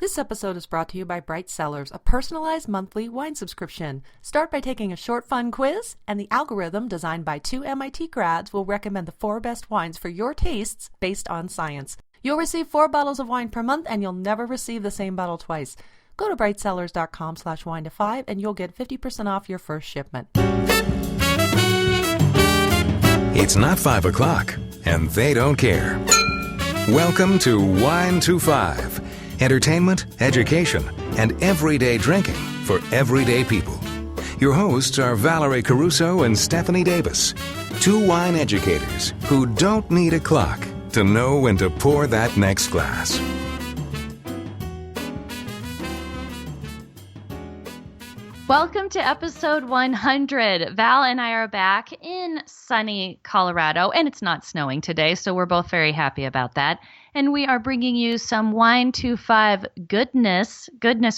This episode is brought to you by Bright Cellars, a personalized monthly wine subscription. Start by taking a short, fun quiz, and the algorithm designed by 2 MIT grads will recommend the 4 best wines for your tastes based on science. You'll receive 4 bottles of wine per month, and you'll never receive the same bottle twice. Go to brightcellars.com/wine-to-5, and you'll get 50% off your first shipment. It's not 5 o'clock, and they don't care. Welcome to Wine to 5. Entertainment, education, and everyday drinking for everyday people. Your hosts are Valerie Caruso and Stephanie Davis, 2 wine educators who don't need a clock to know when to pour that next glass. Welcome to episode 100. Val and I are back in sunny Colorado, and it's not snowing today, so we're both very happy about that. And we are bringing you some Wine to 5 goodness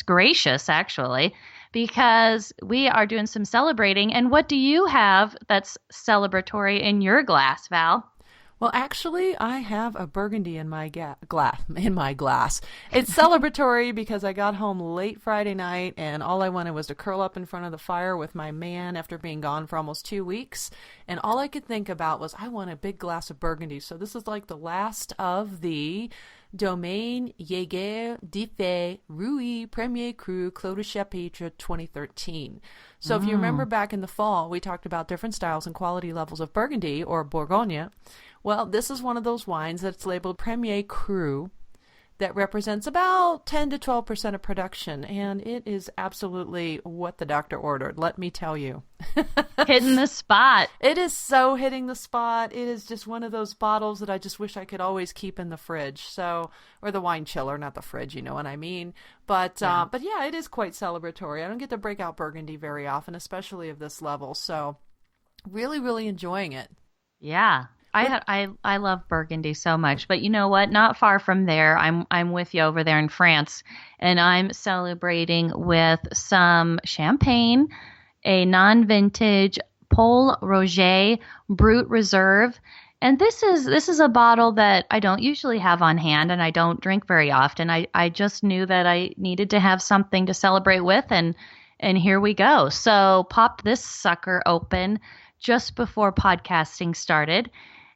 gracious, actually, because we are doing some celebrating. And what do you have that's celebratory in your glass, Val? Well, actually, I have a Burgundy in my glass. It's celebratory because I got home late Friday night, and all I wanted was to curl up in front of the fire with my man after being gone for almost 2 weeks. And all I could think about was I want a big glass of Burgundy. So this is like the last of the Domaine Jaeger d'Iffet Rouy Premier Cru Clos de Chapitre 2013. So if you remember back in the fall, we talked about different styles and quality levels of Burgundy or Bourgogne. Well, this is one of those wines that's labeled Premier Cru that represents about 10 to 12% of production, and it is absolutely what the doctor ordered, let me tell you. Hitting the spot. It is so hitting the spot. It is just one of those bottles that I just wish I could always keep in the fridge, or the wine chiller, not the fridge, you know what I mean? But yeah, it is quite celebratory. I don't get to break out Burgundy very often, especially of this level, so really, really enjoying it. Yeah. I love Burgundy so much, but you know what? Not far from there, I'm with you over there in France, and I'm celebrating with some champagne, a non-vintage Pol Roger Brut Reserve, and this is a bottle that I don't usually have on hand, and I don't drink very often. I just knew that I needed to have something to celebrate with, and here we go. So popped this sucker open just before podcasting started.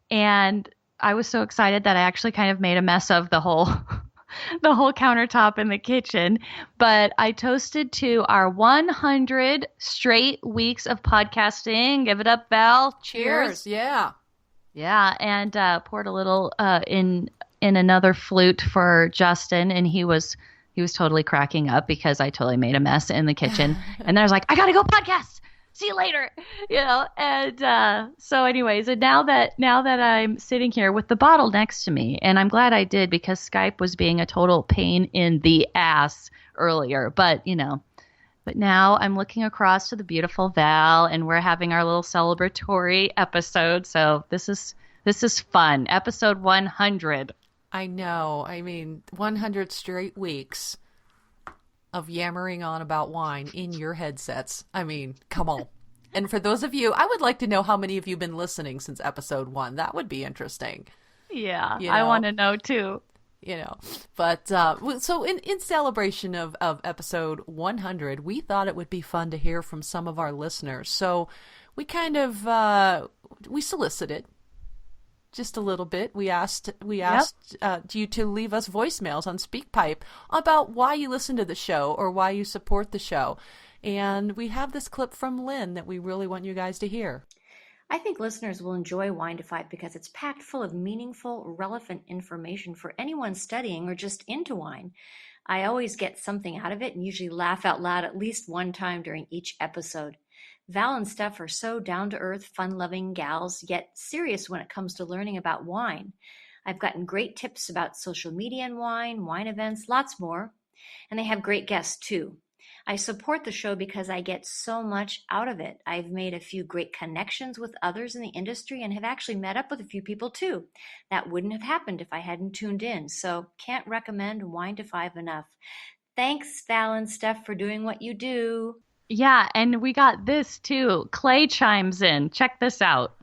And I was so excited that I actually kind of made a mess of the whole countertop in the kitchen. But I toasted to our 100 straight weeks of podcasting. Give it up, Val. Cheers. Yeah. Yeah, and poured a little in another flute for Justin, and he was totally cracking up because I totally made a mess in the kitchen. And then I was like, I gotta go podcast. See you later, and so anyways, and now that I'm sitting here with the bottle next to me, and I'm glad I did because Skype was being a total pain in the ass earlier, but now I'm looking across to the beautiful Val, and we're having our little celebratory episode, so this is fun. Episode 100. I know. I mean, 100 straight weeks of yammering on about wine in your headsets. I mean, come on. And for those of you, I would like to know how many of you have been listening since episode 1. That would be interesting. Yeah, I want to know too. But so in celebration of episode 100, we thought it would be fun to hear from some of our listeners. So we kind of, we solicited just a little bit. We asked you to leave us voicemails on SpeakPipe about why you listen to the show or why you support the show. And we have this clip from Lynn that we really want you guys to hear. I think listeners will enjoy Wine to 5 because it's packed full of meaningful, relevant information for anyone studying or just into wine. I always get something out of it and usually laugh out loud at least one time during each episode. Val and Steph are so down-to-earth, fun-loving gals, yet serious when it comes to learning about wine. I've gotten great tips about social media and wine events, lots more. And they have great guests, too. I support the show because I get so much out of it. I've made a few great connections with others in the industry and have actually met up with a few people, too. That wouldn't have happened if I hadn't tuned in, so can't recommend Wine to 5 enough. Thanks, Val and Steph, for doing what you do. Yeah, and we got this too. Clay chimes in. Check this out.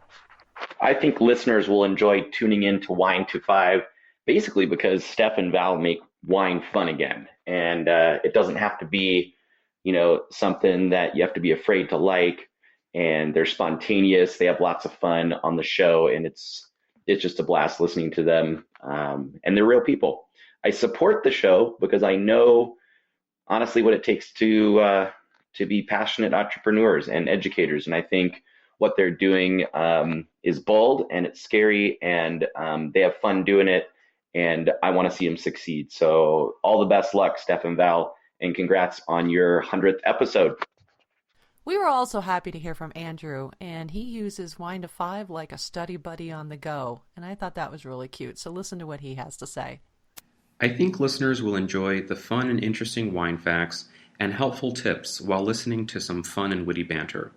I think listeners will enjoy tuning in to Wine to 5, basically because Steph and Val make wine fun again. And it doesn't have to be, something that you have to be afraid to like. And they're spontaneous. They have lots of fun on the show, and it's just a blast listening to them. And they're real people. I support the show because I know honestly what it takes to be passionate entrepreneurs and educators. And I think what they're doing is bold and it's scary, and they have fun doing it. And I want to see them succeed. So all the best luck, Steph and Val, and congrats on your 100th episode. We were also happy to hear from Andrew, and he uses Wine to Five like a study buddy on the go. And I thought that was really cute. So listen to what he has to say. I think listeners will enjoy the fun and interesting wine facts and helpful tips while listening to some fun and witty banter.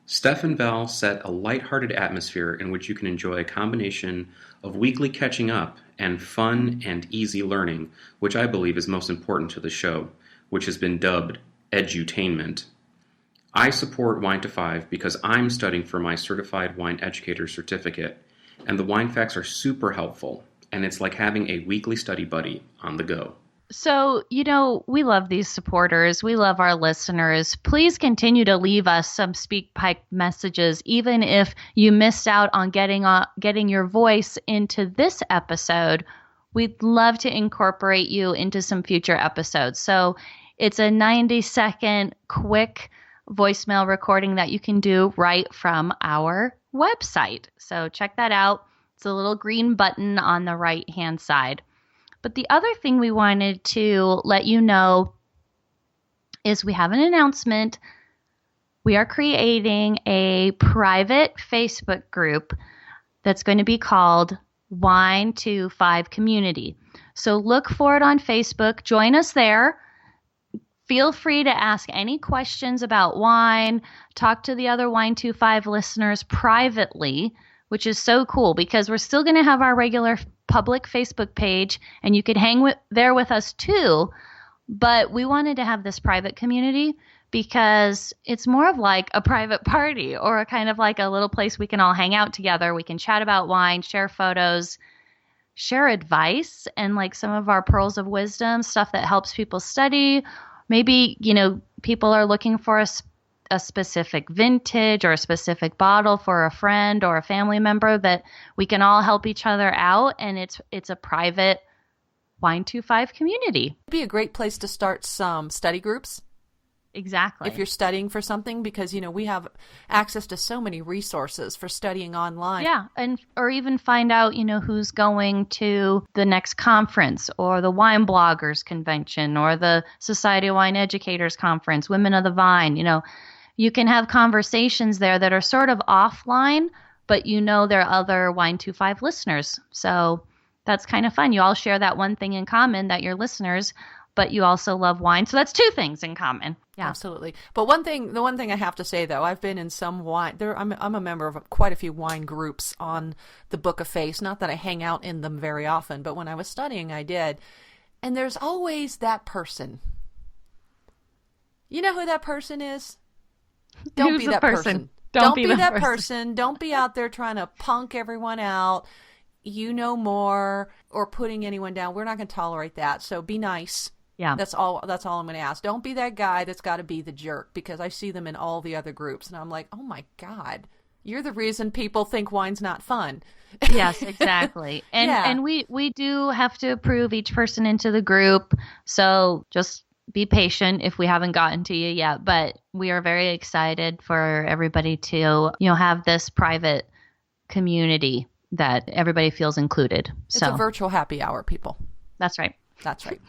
Steph and Val set a lighthearted atmosphere in which you can enjoy a combination of weekly catching up and fun and easy learning, which I believe is most important to the show, which has been dubbed edutainment. I support Wine to Five because I'm studying for my Certified Wine Educator certificate, and the wine facts are super helpful, and it's like having a weekly study buddy on the go. So, we love these supporters. We love our listeners. Please continue to leave us some SpeakPipe messages, even if you missed out on getting your voice into this episode. We'd love to incorporate you into some future episodes. So it's a 90-second quick voicemail recording that you can do right from our website. So check that out. It's a little green button on the right-hand side. But the other thing we wanted to let you know is we have an announcement. We are creating a private Facebook group that's going to be called Wine to Five Community. So look for it on Facebook. Join us there. Feel free to ask any questions about wine. Talk to the other Wine to Five listeners privately, which is so cool because we're still going to have our regular public Facebook page, and you could hang there with us too. But we wanted to have this private community because it's more of like a private party or a kind of like a little place we can all hang out together. We can chat about wine, share photos, share advice, and like some of our pearls of wisdom, stuff that helps people study. Maybe, people are looking for a specific vintage or a specific bottle for a friend or a family member that we can all help each other out. And it's a private Wine to Five community. It'd be a great place to start some study groups. Exactly. If you're studying for something, because, we have access to so many resources for studying online. Yeah. Or even find out, who's going to the next conference or the Wine Bloggers Convention or the Society of Wine Educators Conference, Women of the Vine. You can have conversations there that are sort of offline, but there are other Wine to Five listeners. So that's kind of fun. You all share that one thing in common, that you're listeners, but you also love wine. So that's two things in common. Yeah, absolutely. But the one thing I have to say though, I've been in some wine. I'm a member of quite a few wine groups on the Book of Face. Not that I hang out in them very often, but when I was studying, I did. And there's always that person. You know who that person is? Don't be that person. Don't be that person. Don't be out there trying to punk everyone out. You know more, or putting anyone down. We're not going to tolerate that. So be nice. Yeah. That's all I'm going to ask. Don't be that guy that's got to be the jerk, because I see them in all the other groups and I'm like, oh my God, you're the reason people think wine's not fun. Yes, exactly. And we do have to approve each person into the group. So just be patient if we haven't gotten to you yet, but we are very excited for everybody to, have this private community that everybody feels included. It's a virtual happy hour, people. That's right. That's right.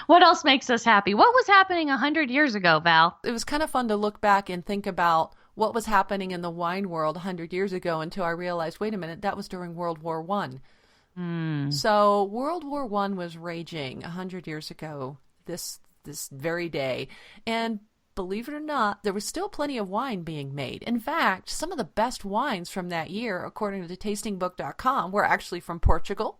What else makes us happy? What was happening 100 years ago, Val? It was kind of fun to look back and think about what was happening in the wine world 100 years ago until I realized, wait a minute, that was during World War I. So World War I was raging 100 years ago this very day. And believe it or not, there was still plenty of wine being made. In fact, some of the best wines from that year, according to tastingbook.com, were actually from Portugal.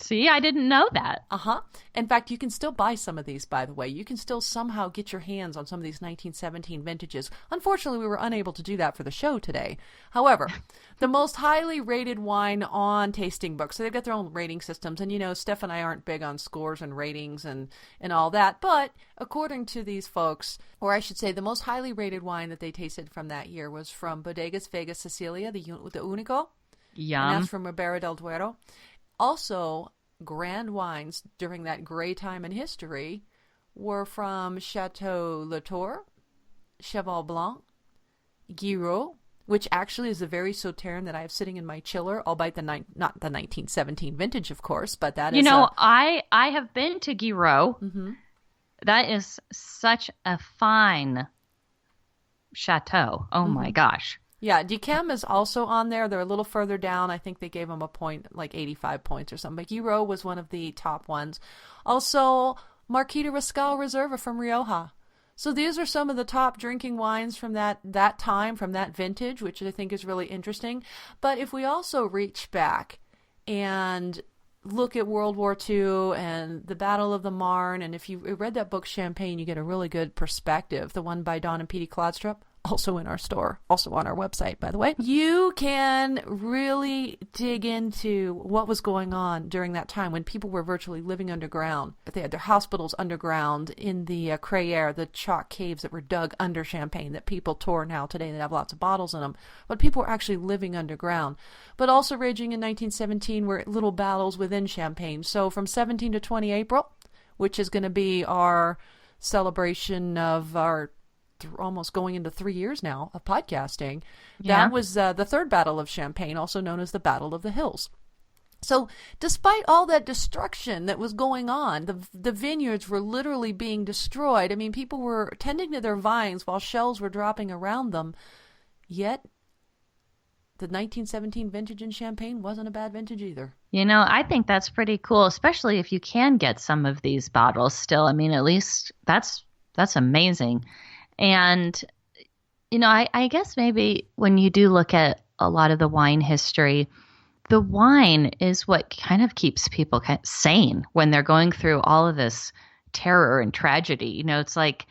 See, I didn't know that. Uh-huh. In fact, you can still buy some of these, by the way. You can still somehow get your hands on some of these 1917 vintages. Unfortunately, we were unable to do that for the show today. However, the most highly rated wine on Tasting Books, so they've got their own rating systems. And, Steph and I aren't big on scores and ratings and all that. But according to these folks, or I should say the most highly rated wine that they tasted from that year was from Bodegas Vega Sicilia, the Unico. Yum. And that's from Ribera del Duero. Also, grand wines during that gray time in history were from Chateau Latour, Cheval Blanc, Guiraud, which actually is a very Sauternes that I have sitting in my chiller, albeit not the 1917 vintage, of course, but that is I have been to Guiraud. Mm-hmm. That is such a fine chateau. Oh, my gosh. Yeah, Decam is also on there. They're a little further down. I think they gave them a point, like 85 points or something. But Guiraud was one of the top ones. Also, Marquis de Riscal Reserva from Rioja. So these are some of the top drinking wines from that time, from that vintage, which I think is really interesting. But if we also reach back and look at World War II and the Battle of the Marne, and if you read that book, Champagne, you get a really good perspective. The one by Don and Petey Klodstrup. Also in our store, also on our website, by the way. You can really dig into what was going on during that time when people were virtually living underground. They had their hospitals underground in the Crayère, the chalk caves that were dug under Champagne that people tour now today. They have lots of bottles in them. But people were actually living underground. But also raging in 1917 were little battles within Champagne. So from 17 to 20 April, which is going to be our celebration of our almost going into 3 years now of podcasting. Yeah. That was the third battle of Champagne, also known as the Battle of the Hills. So despite all that destruction that was going on, the vineyards were literally being destroyed. I mean, people were tending to their vines while shells were dropping around them. Yet the 1917 vintage in Champagne wasn't a bad vintage either. I think that's pretty cool, especially if you can get some of these bottles still. I mean, at least that's amazing. And, I guess maybe when you do look at a lot of the wine history, the wine is what kind of keeps people sane when they're going through all of this terror and tragedy. It's like,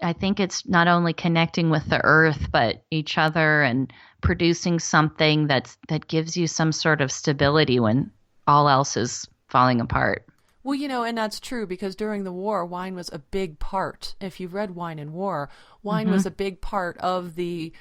I think it's not only connecting with the earth, but each other and producing something that gives you some sort of stability when all else is falling apart. Well, and that's true because during the war, wine was a big part. If you've read Wine and War, wine was a big part of the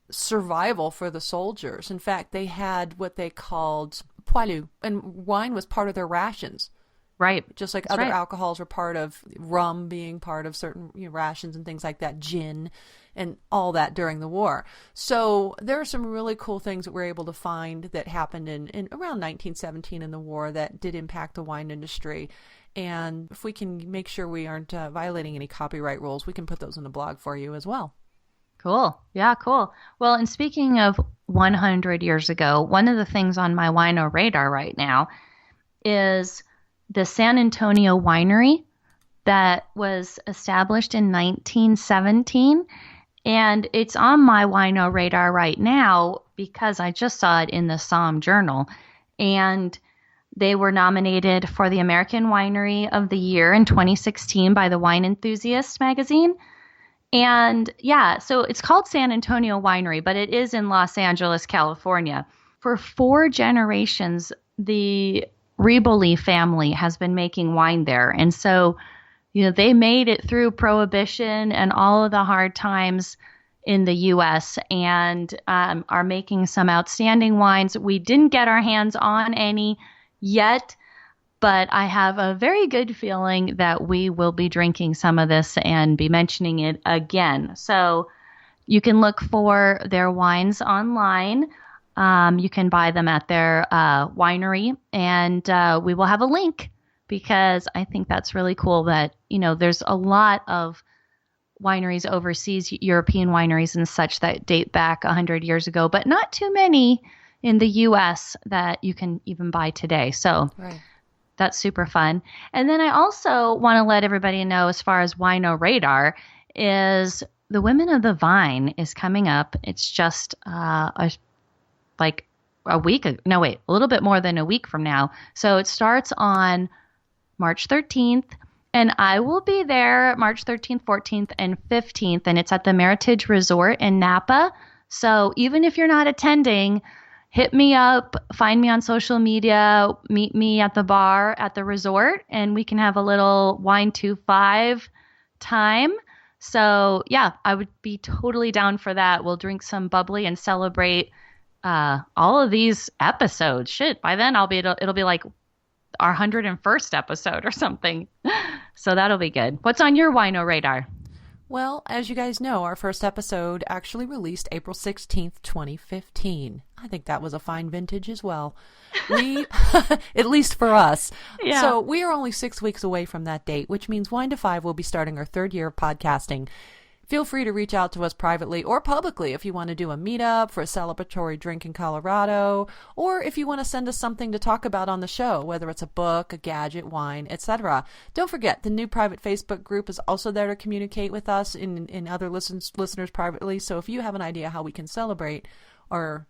survival for the soldiers. In fact, they had what they called poilu, and wine was part of their rations. Right. Just like That's other right. alcohols were part of rum being part of certain rations and things like that, gin and all that during the war. So there are some really cool things that we're able to find that happened in around 1917 in the war that did impact the wine industry. And if we can make sure we aren't violating any copyright rules, we can put those in the blog for you as well. Cool. Yeah, cool. Well, and speaking of 100 years ago, one of the things on my Wino Radar right now is the San Antonio Winery that was established in 1917. And it's on my Wino Radar right now because I just saw it in the Somm Journal. And they were nominated for the American Winery of the Year in 2016 by the Wine Enthusiast magazine. And yeah, so it's called San Antonio Winery, but it is in Los Angeles, California. For 4 generations, the Riboli family has been making wine there. And so, they made it through Prohibition and all of the hard times in the U.S. and are making some outstanding wines. We didn't get our hands on any yet, but I have a very good feeling that we will be drinking some of this and be mentioning it again. So you can look for their wines online. You can buy them at their winery, and we will have a link because I think that's really cool that, there's a lot of wineries overseas, European wineries and such that date back 100 years ago, but not too many in the U.S. that you can even buy today. So Right. That's super fun. And then I also want to let everybody know, as far as Wino Radar, is the Women of the Vine is coming up. It's just a a little bit more than a week from now. So it starts on March 13th. And I will be there March 13th, 14th, and 15th. And it's at the Meritage Resort in Napa. So even if you're not attending, hit me up, find me on social media, meet me at the bar at the resort, and we can have a little Wine 2-5 time. So yeah, I would be totally down for that. We'll drink some bubbly and celebrate all of these episodes. Shit, by then it'll be like our 101st episode or something. So that'll be good. What's on your Wino Radar? Well, as you guys know, our first episode actually released April 16th, 2015. I think that was a fine vintage as well. We, at least for us. Yeah. So we are only 6 weeks away from that date, which means Wine to Five will be starting our third year of podcasting. Feel free to reach out to us privately or publicly if you want to do a meetup for a celebratory drink in Colorado, or if you want to send us something to talk about on the show, whether it's a book, a gadget, wine, etc. Don't forget, the new private Facebook group is also there to communicate with us in other listeners privately. So if you have an idea how we can celebrate our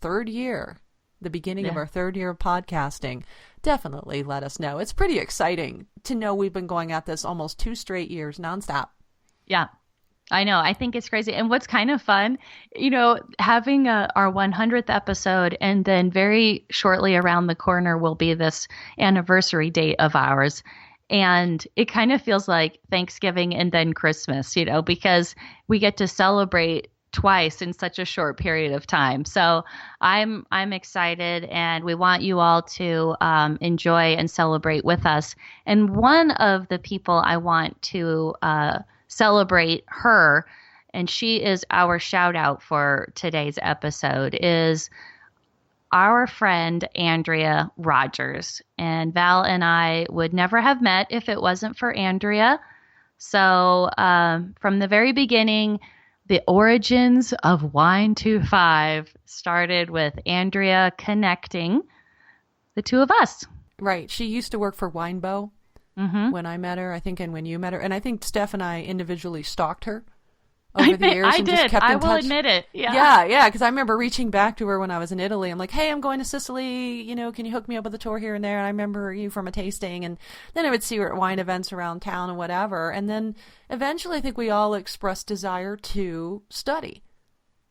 third year, the beginning of our third year of podcasting, definitely let us know. It's pretty exciting to know we've been going at this almost 2 straight years nonstop. Yeah. I know. I think it's crazy. And what's kind of fun, having our 100th episode, and then very shortly around the corner will be this anniversary date of ours. And it kind of feels like Thanksgiving and then Christmas, because we get to celebrate twice in such a short period of time. So I'm excited, and we want you all to enjoy and celebrate with us. And one of the people I want to celebrate her, and she is our shout out for today's episode, is our friend Andrea Rogers. And Val and I would never have met if it wasn't for Andrea. So from the very beginning, the origins of Wine 2-5 started with Andrea connecting the two of us. Right. She used to work for Winebow. When I met her, I think, and when you met her. And I think Steph and I individually stalked her over the years. I and did. Just kept in I will touch. admit it. Yeah. Yeah, because I remember reaching back to her when I was in Italy. I'm like, hey, I'm going to Sicily. Can you hook me up with a tour here and there? And I remember you from a tasting. And then I would see her at wine events around town and whatever. And then eventually I think we all expressed desire to study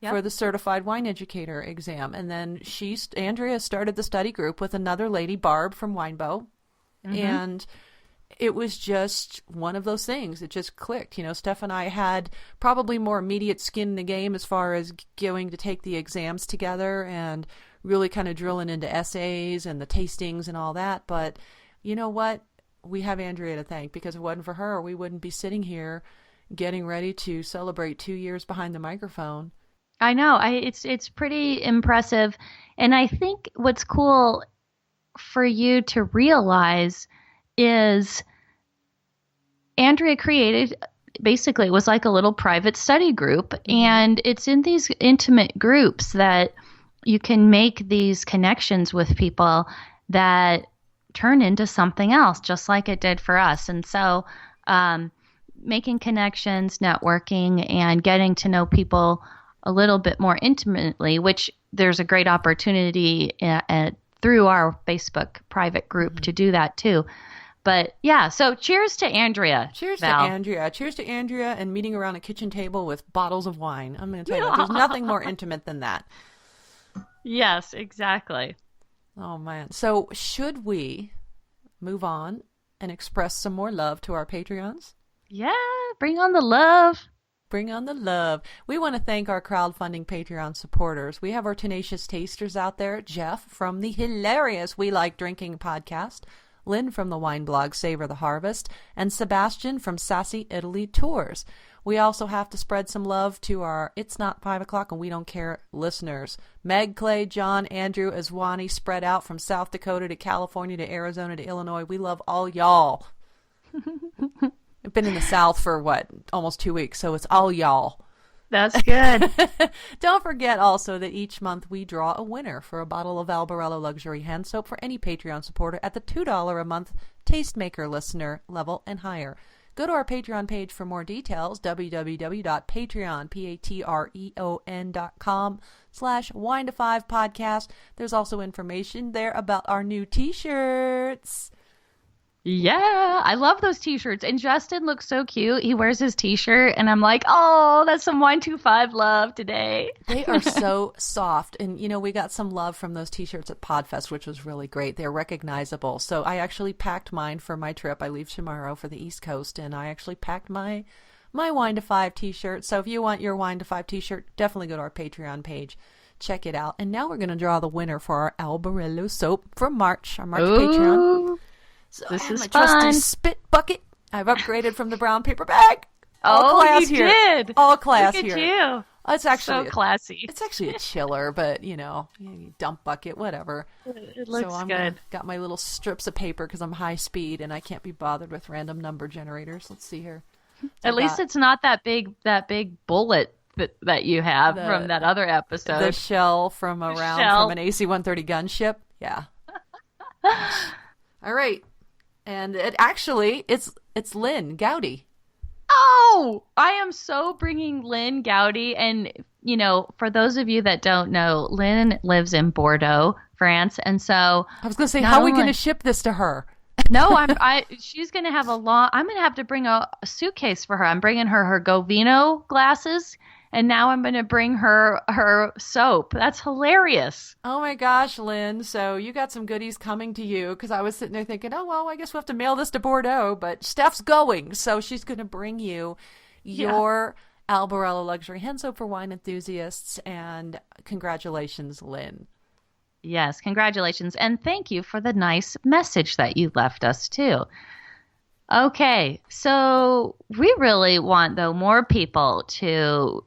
for the Certified Wine Educator exam. And then Andrea started the study group with another lady, Barb from Winebow. And it was just one of those things. It just clicked. Steph and I had probably more immediate skin in the game as far as going to take the exams together and really kind of drilling into essays and the tastings and all that. But you know what? We have Andrea to thank, because if it wasn't for her, we wouldn't be sitting here getting ready to celebrate 2 years behind the microphone. I know. It's pretty impressive. And I think what's cool for you to realize is Andrea created, basically it was like a little private study group, and it's in these intimate groups that you can make these connections with people that turn into something else, just like it did for us. And so making connections, networking, and getting to know people a little bit more intimately, which there's a great opportunity through our Facebook private group to do that too. But yeah, so cheers to Andrea. Cheers Val. to Andrea. Cheers to Andrea and meeting around a kitchen table with bottles of wine. I'm going to tell you, there's nothing more intimate than that. Yes, exactly. Oh, man. So should we move on and express some more love to our Patreons? Yeah, bring on the love. Bring on the love. We want to thank our crowdfunding Patreon supporters. We have our tenacious tasters out there, Jeff from the hilarious We Like Drinking podcast, Lynn from the wine blog Savor the Harvest, and Sebastian from Sassy Italy Tours. We also have to spread some love to our It's Not 5 o'clock and We Don't Care listeners. Meg, Clay, John, Andrew, Azwani, spread out from South Dakota to California to Arizona to Illinois. We love all y'all. I've been in the South for, almost 2 weeks, so it's all y'all. That's good. Don't forget also that each month we draw a winner for a bottle of Albarello Luxury Hand Soap for any Patreon supporter at the $2 a month Tastemaker listener level and higher. Go to our Patreon page for more details, www.patreon.com/wine-to-5podcast. There's also information there about our new t-shirts. Yeah, I love those t-shirts. And Justin looks so cute. He wears his t-shirt and I'm like, oh, that's some Wine25 love today. They are so soft. And, we got some love from those t-shirts at Podfest, which was really great. They're recognizable. So I actually packed mine for my trip. I leave tomorrow for the East Coast, and I actually packed my Wine-to-5 t-shirt. So if you want your Wine-to-5 t-shirt, definitely go to our Patreon page. Check it out. And now we're going to draw the winner for our Albarello soap for March, our March Patreon. So this is my fun. trusty spit bucket. I've upgraded from the brown paper bag. You did. All class Look at here. you. It's actually so classy. It's actually a chiller, but dump bucket, whatever. It looks so I'm good. Got my little strips of paper because I'm high speed and I can't be bothered with random number generators. Let's see here. At least it's not that big bullet that you have from that other episode. The shell from an AC-130 gunship. Yeah. All right. And it's Lynn Gowdy. Oh, I am so bringing Lynn Gowdy. And, for those of you that don't know, Lynn lives in Bordeaux, France. And so I was going to say, how are we going to ship this to her? No, she's going to have I'm going to have to bring a suitcase for her. I'm bringing her Govino glasses. And now I'm going to bring her soap. That's hilarious. Oh, my gosh, Lynn. So you got some goodies coming to you, because I was sitting there thinking, oh, well, I guess we'll have to mail this to Bordeaux. But Steph's going, so she's going to bring you your Albarello Luxury Hand Soap for wine enthusiasts. And congratulations, Lynn. Yes, congratulations. And thank you for the nice message that you left us, too. Okay, so we really want, though, more people to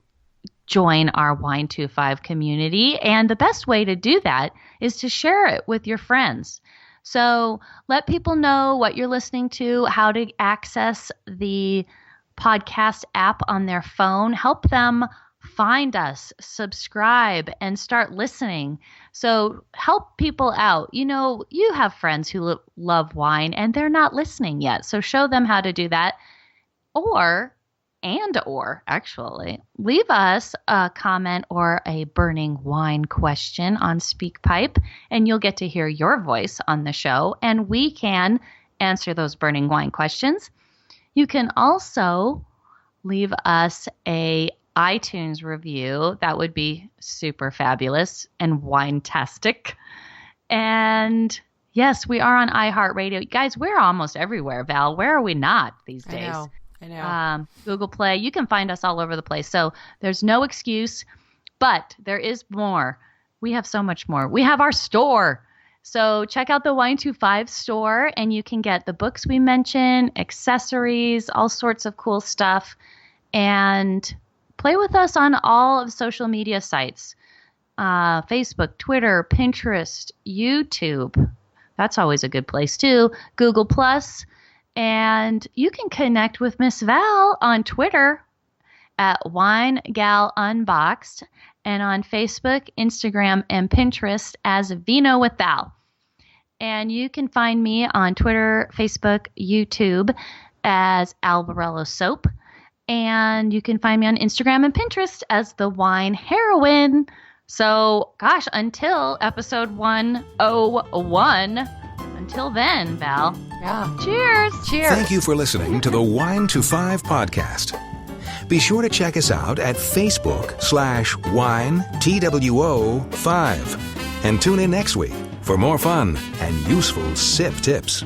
join our Wine25 community. And the best way to do that is to share it with your friends. So let people know what you're listening to, how to access the podcast app on their phone. Help them find us, subscribe, and start listening. So help people out. You have friends who love wine and they're not listening yet. So show them how to do that. Or actually, leave us a comment or a burning wine question on SpeakPipe, and you'll get to hear your voice on the show, and we can answer those burning wine questions. You can also leave us a iTunes review. That would be super fabulous and wine-tastic. And yes, we are on iHeartRadio. Guys, we're almost everywhere, Val. Where are we not these days? I know. Google Play. You can find us all over the place. So there's no excuse, but there is more. We have so much more. We have our store. So check out the Wine25 store, and you can get the books we mentioned, accessories, all sorts of cool stuff, and play with us on all of social media sites. Facebook, Twitter, Pinterest, YouTube. That's always a good place too. Google Plus. And you can connect with Miss Val on Twitter at WineGalUnboxed, and on Facebook, Instagram, and Pinterest as Vino with Val. And you can find me on Twitter, Facebook, YouTube as Albarello Soap. And you can find me on Instagram and Pinterest as The Wine Heroine. So, gosh, until episode 101, until then, Val. Yeah. Cheers. Cheers. Thank you for listening to the Wine25 podcast. Be sure to check us out at Facebook/WineTWO5 and tune in next week for more fun and useful sip tips.